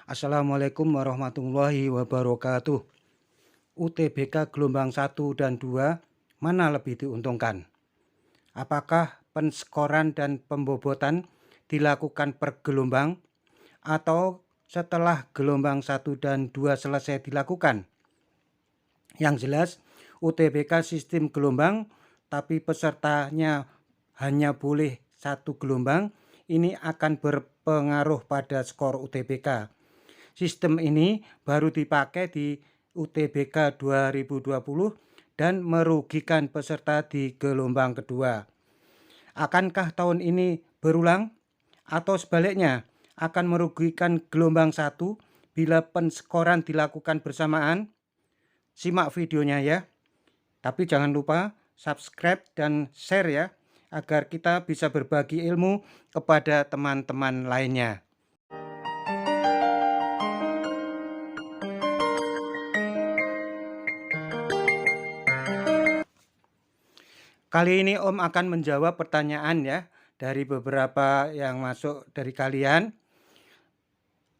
Assalamualaikum warahmatullahi wabarakatuh. UTBK gelombang 1 dan 2 mana lebih diuntungkan? Apakah penskoran dan pembobotan dilakukan per gelombang atau setelah gelombang 1 dan 2 selesai dilakukan? Yang jelas UTBK sistem gelombang tapi pesertanya hanya boleh satu gelombang, ini akan berpengaruh pada skor UTBK. Sistem ini baru dipakai di UTBK 2020 dan merugikan peserta di gelombang kedua. Akankah tahun ini berulang? Atau sebaliknya, akan merugikan gelombang 1 bila penskoran dilakukan bersamaan? Simak videonya ya. Tapi jangan lupa subscribe dan share ya, agar kita bisa berbagi ilmu kepada teman-teman lainnya. Kali ini Om akan menjawab pertanyaan ya dari beberapa yang masuk dari kalian.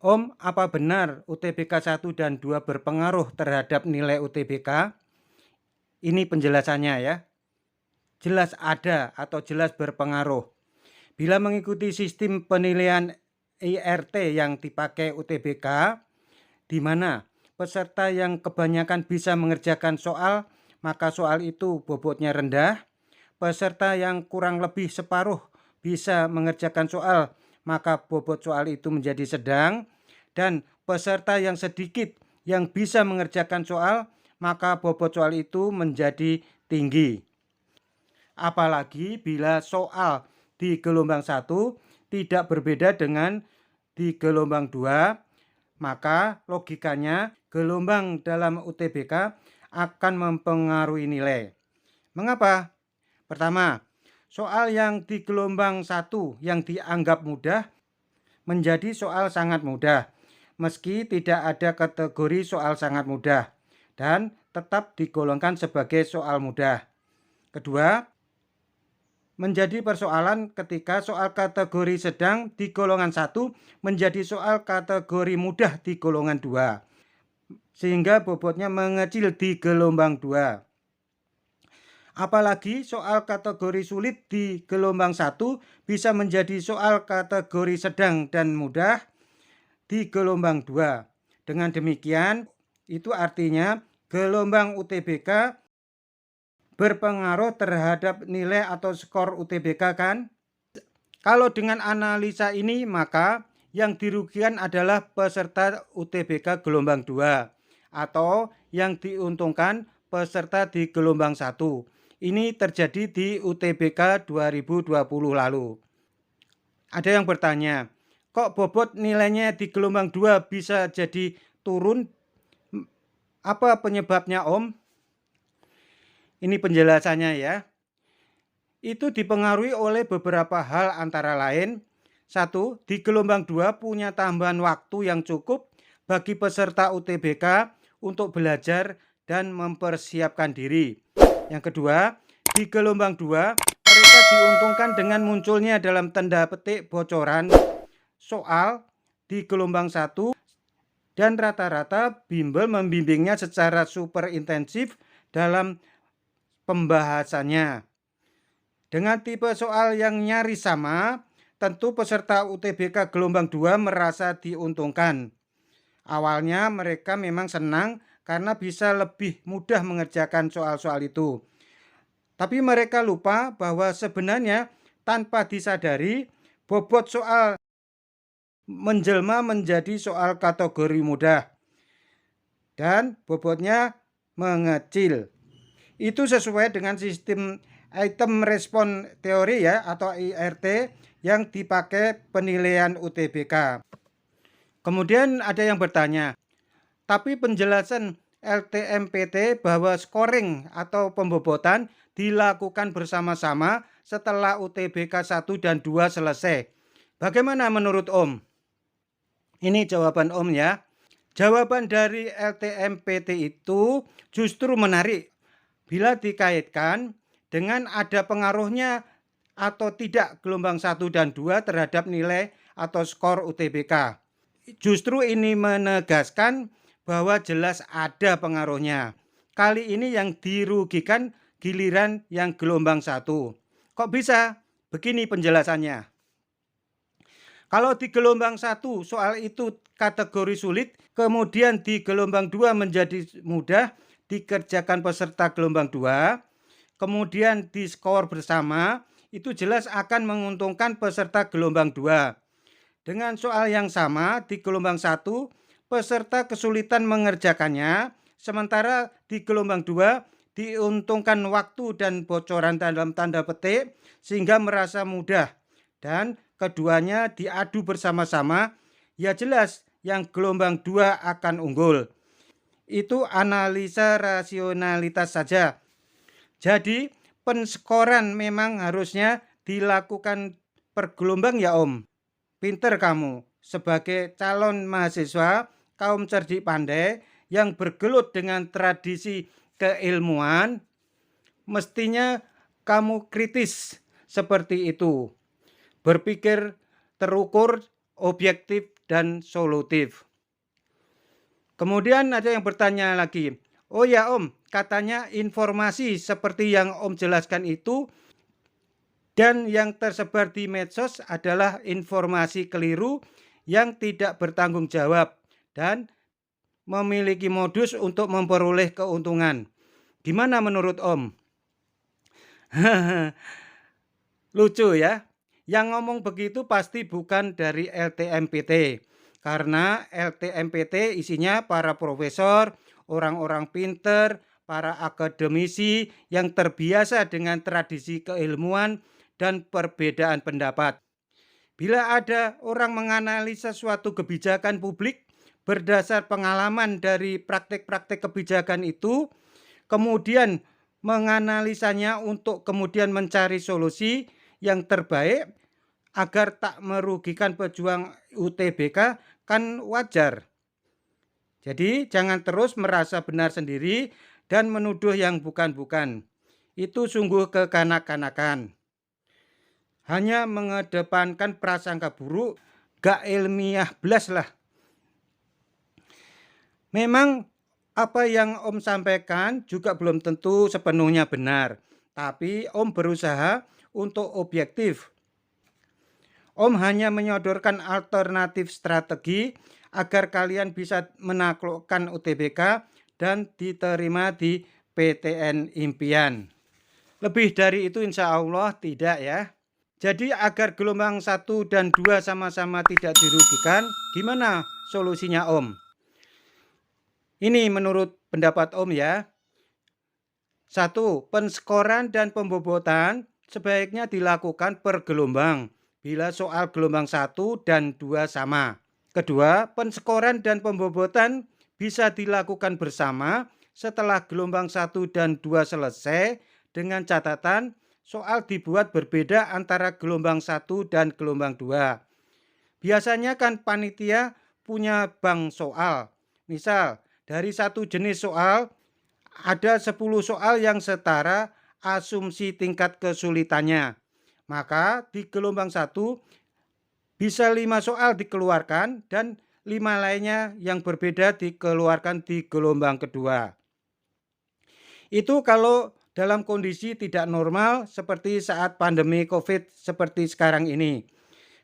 Om, apa benar UTBK 1 dan 2 berpengaruh terhadap nilai UTBK? Ini penjelasannya ya. Jelas ada atau jelas berpengaruh. Bila mengikuti sistem penilaian IRT yang dipakai UTBK, di mana peserta yang kebanyakan bisa mengerjakan soal, maka soal itu bobotnya rendah. Peserta yang kurang lebih separuh bisa mengerjakan soal, maka bobot soal itu menjadi sedang. Dan peserta yang sedikit yang bisa mengerjakan soal, maka bobot soal itu menjadi tinggi. Apalagi bila soal di gelombang 1 tidak berbeda dengan di gelombang 2, maka logikanya gelombang dalam UTBK akan mempengaruhi nilai. Mengapa? Pertama, soal yang di gelombang 1 yang dianggap mudah menjadi soal sangat mudah, meski tidak ada kategori soal sangat mudah dan tetap digolongkan sebagai soal mudah. Kedua, menjadi persoalan ketika soal kategori sedang di golongan 1 menjadi soal kategori mudah di golongan 2, sehingga bobotnya mengecil di gelombang 2. Apalagi soal kategori sulit di gelombang 1 bisa menjadi soal kategori sedang dan mudah di gelombang 2. Dengan demikian, itu artinya gelombang UTBK berpengaruh terhadap nilai atau skor UTBK kan? Kalau dengan analisa ini, maka yang dirugikan adalah peserta UTBK gelombang 2 atau yang diuntungkan peserta di gelombang 1. Ini terjadi di UTBK 2020 lalu. Ada yang bertanya, kok bobot nilainya di gelombang 2 bisa jadi turun? Apa penyebabnya Om? Ini penjelasannya ya. Itu dipengaruhi oleh beberapa hal antara lain. 1. Di gelombang 2 punya tambahan waktu yang cukup bagi peserta UTBK untuk belajar dan mempersiapkan diri. Yang kedua, di gelombang 2 mereka diuntungkan dengan munculnya dalam tanda petik bocoran soal di gelombang 1 dan rata-rata bimbel membimbingnya secara super intensif dalam pembahasannya. Dengan tipe soal yang nyaris sama, tentu peserta UTBK gelombang 2 merasa diuntungkan. Awalnya mereka memang senang karena bisa lebih mudah mengerjakan soal-soal itu. Tapi mereka lupa bahwa sebenarnya tanpa disadari bobot soal menjelma menjadi soal kategori mudah dan bobotnya mengecil. Itu sesuai dengan sistem item respon teori ya atau IRT yang dipakai penilaian UTBK. Kemudian ada yang bertanya, tapi penjelasan LTMPT bahwa scoring atau pembobotan dilakukan bersama-sama setelah UTBK 1 dan 2 selesai. Bagaimana menurut Om? Ini jawaban Om ya. Jawaban dari LTMPT itu justru menarik bila dikaitkan dengan ada pengaruhnya atau tidak gelombang 1 dan 2 terhadap nilai atau skor UTBK. Justru ini menegaskan bahwa jelas ada pengaruhnya. Kali ini yang dirugikan giliran yang gelombang 1. Kok bisa? Begini penjelasannya. Kalau di gelombang 1 soal itu kategori sulit, kemudian di gelombang 2 menjadi mudah dikerjakan peserta gelombang 2, kemudian di skor bersama, itu jelas akan menguntungkan peserta gelombang 2. Dengan soal yang sama di gelombang 1, peserta kesulitan mengerjakannya, sementara di gelombang 2 diuntungkan waktu dan bocoran dalam tanda petik sehingga merasa mudah, dan keduanya diadu bersama-sama, ya jelas yang gelombang 2 akan unggul. Itu analisa rasionalitas saja. Jadi penskoran memang harusnya dilakukan per gelombang ya Om. Pinter kamu sebagai calon mahasiswa kaum cerdik pandai yang bergelut dengan tradisi keilmuan, mestinya kamu kritis seperti itu. Berpikir terukur, objektif, dan solutif. Kemudian ada yang bertanya lagi, oh ya Om, katanya informasi seperti yang Om jelaskan itu dan yang tersebar di medsos adalah informasi keliru yang tidak bertanggung jawab dan memiliki modus untuk memperoleh keuntungan. Gimana menurut Om? Lucu ya. Yang ngomong begitu pasti bukan dari LTMPT. Karena LTMPT isinya para profesor, orang-orang pinter, para akademisi yang terbiasa dengan tradisi keilmuan dan perbedaan pendapat. Bila ada orang menganalisa suatu kebijakan publik berdasar pengalaman dari praktek-praktek kebijakan itu, kemudian menganalisanya untuk kemudian mencari solusi yang terbaik agar tak merugikan pejuang UTBK, kan wajar. Jadi jangan terus merasa benar sendiri dan menuduh yang bukan-bukan. Itu sungguh kekanak-kanakan. Hanya mengedepankan prasangka buruk, gak ilmiah belas lah. Memang apa yang Om sampaikan juga belum tentu sepenuhnya benar, tapi Om berusaha untuk objektif. Om hanya menyodorkan alternatif strategi agar kalian bisa menaklukkan UTBK dan diterima di PTN impian. Lebih dari itu insya Allah tidak ya. Jadi agar gelombang 1 dan 2 sama-sama tidak dirugikan, gimana solusinya Om? Ini menurut pendapat Om ya. 1. Penskoran dan pembobotan sebaiknya dilakukan per gelombang bila soal gelombang 1 dan 2 sama. Kedua, penskoran dan pembobotan bisa dilakukan bersama setelah gelombang 1 dan 2 selesai dengan catatan soal dibuat berbeda antara gelombang 1 dan gelombang 2. Biasanya kan panitia punya bank soal. Misal, dari satu jenis soal ada 10 soal yang setara asumsi tingkat kesulitannya. Maka di gelombang 1 bisa 5 soal dikeluarkan dan 5 lainnya yang berbeda dikeluarkan di gelombang kedua. Itu kalau dalam kondisi tidak normal seperti saat pandemi COVID seperti sekarang ini.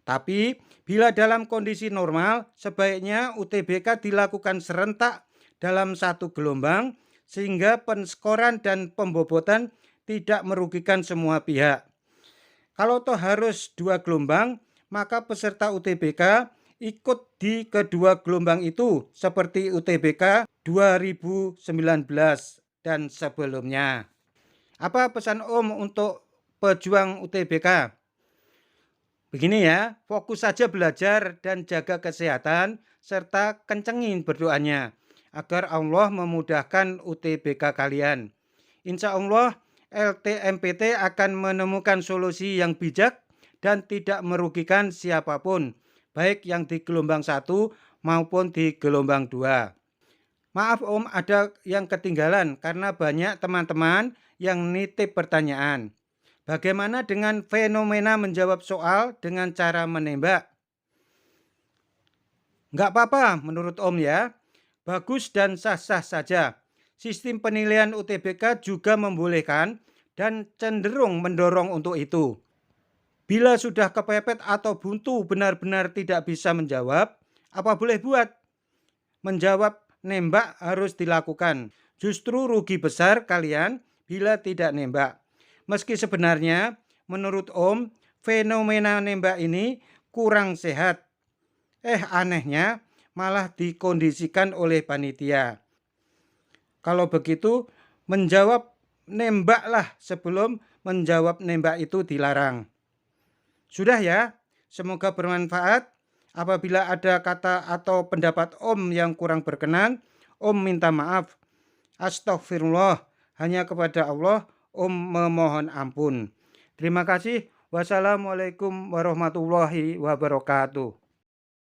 Tapi bila dalam kondisi normal, sebaiknya UTBK dilakukan serentak dalam satu gelombang sehingga penskoran dan pembobotan tidak merugikan semua pihak. Kalau toh harus 2 gelombang, maka peserta UTBK ikut di kedua gelombang itu seperti UTBK 2019 dan sebelumnya. Apa pesan Om untuk pejuang UTBK? Begini ya, fokus saja belajar dan jaga kesehatan serta kencengin berdoanya agar Allah memudahkan UTBK kalian. Insya Allah LTMPT akan menemukan solusi yang bijak dan tidak merugikan siapapun, baik yang di gelombang 1 maupun di gelombang 2. Maaf Om, ada yang ketinggalan karena banyak teman-teman yang nitip pertanyaan. Bagaimana dengan fenomena menjawab soal dengan cara menembak? Nggak apa-apa menurut Om ya. Bagus dan sah-sah saja. Sistem penilaian UTBK juga membolehkan dan cenderung mendorong untuk itu. Bila sudah kepepet atau buntu benar-benar tidak bisa menjawab, apa boleh buat? Menjawab nembak harus dilakukan. Justru rugi besar kalian bila tidak nembak. Meski sebenarnya menurut Om, fenomena nembak ini kurang sehat. Anehnya malah dikondisikan oleh panitia. Kalau begitu, menjawab nembaklah sebelum menjawab nembak itu dilarang. Sudah ya, semoga bermanfaat. Apabila ada kata atau pendapat Om yang kurang berkenan, Om minta maaf. Astagfirullah, hanya kepada Allah Om memohon ampun. Terima kasih. Wassalamualaikum warahmatullahi wabarakatuh.